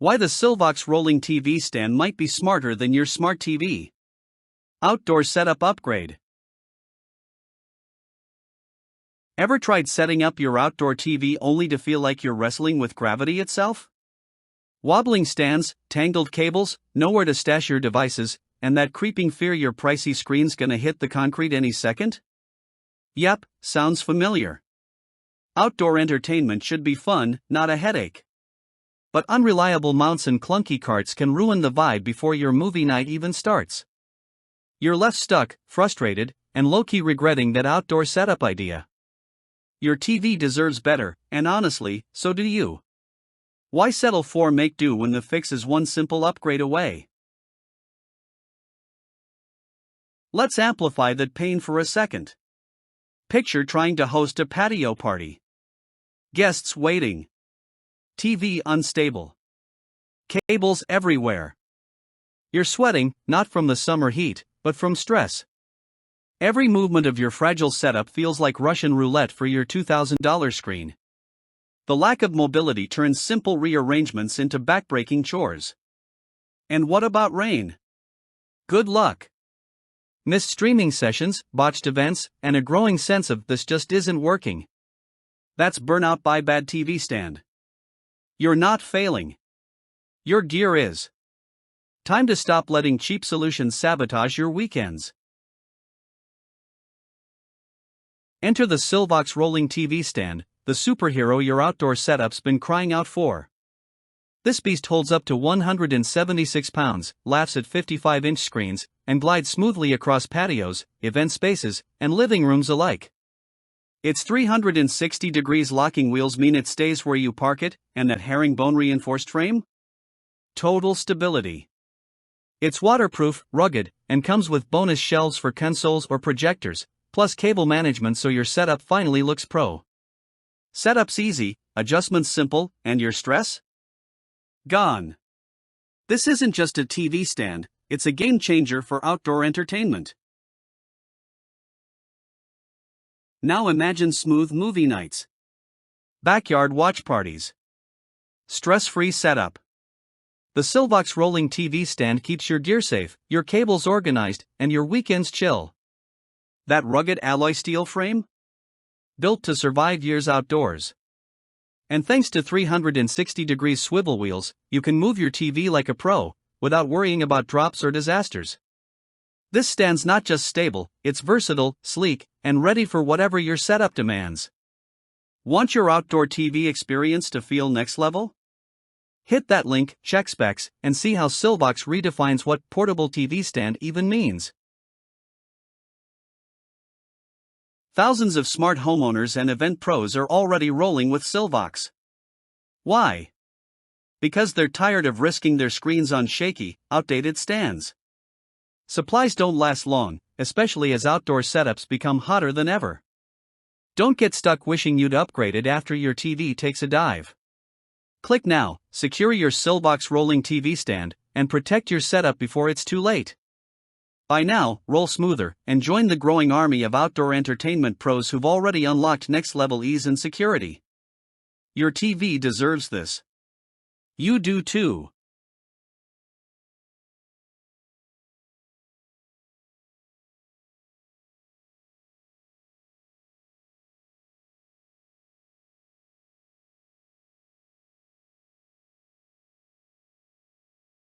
Why the Sylvox rolling TV stand might be smarter than your smart TV. Outdoor setup upgrade. Ever tried setting up your outdoor TV only to feel like you're wrestling with gravity itself? Wobbling stands, tangled cables, nowhere to stash your devices, and that creeping fear your pricey screen's gonna hit the concrete any second? Yep, sounds familiar. Outdoor entertainment should be fun, not a headache. But unreliable mounts and clunky carts can ruin the vibe before your movie night even starts. You're left stuck, frustrated, and low-key regretting that outdoor setup idea. Your TV deserves better, and honestly, so do you. Why settle for make do when the fix is one simple upgrade away? Let's amplify that pain for a second. Picture trying to host a patio party. Guests waiting. TV unstable. Cables everywhere. You're sweating, not from the summer heat, but from stress. Every movement of your fragile setup feels like Russian roulette for your $2,000 screen. The lack of mobility turns simple rearrangements into backbreaking chores. And what about rain? Good luck. Missed streaming sessions, botched events, and a growing sense of this just isn't working. That's burnout-by-bad-TV-stand. You're not failing. Your gear is. Time to stop letting cheap solutions sabotage your weekends. Enter the Sylvox rolling TV stand, the superhero your outdoor setup's been crying out for. This beast holds up to 176 pounds, laughs at 55-inch screens, and glides smoothly across patios, event spaces, and living rooms alike. Its 360 degrees locking wheels mean it stays where you park it, and that herringbone reinforced frame? Total stability. It's waterproof, rugged, and comes with bonus shelves for consoles or projectors, plus cable management so your setup finally looks pro. Setup's easy, adjustments simple, and your stress? Gone. This isn't just a TV stand, it's a game changer for outdoor entertainment. Now imagine smooth movie nights. Backyard watch parties. Stress-free setup. The Sylvox rolling TV stand keeps your gear safe, your cables organized, and your weekends chill. That rugged alloy steel frame? Built to survive years outdoors. And thanks to 360 degrees swivel wheels, you can move your TV like a pro, without worrying about drops or disasters. This stand's not just stable, it's versatile, sleek, and ready for whatever your setup demands. Want your outdoor TV experience to feel next level? Hit that link, check specs, and see how Sylvox redefines what portable TV stand even means. Thousands of smart homeowners and event pros are already rolling with Sylvox. Why? Because they're tired of risking their screens on shaky, outdated stands. Supplies don't last long, especially as outdoor setups become hotter than ever. Don't get stuck wishing you'd upgraded after your TV takes a dive. Click now, secure your Sylvox rolling TV stand, and protect your setup before it's too late. By now, roll smoother and join the growing army of outdoor entertainment pros who've already unlocked next-level ease and security. Your TV deserves this. You do too.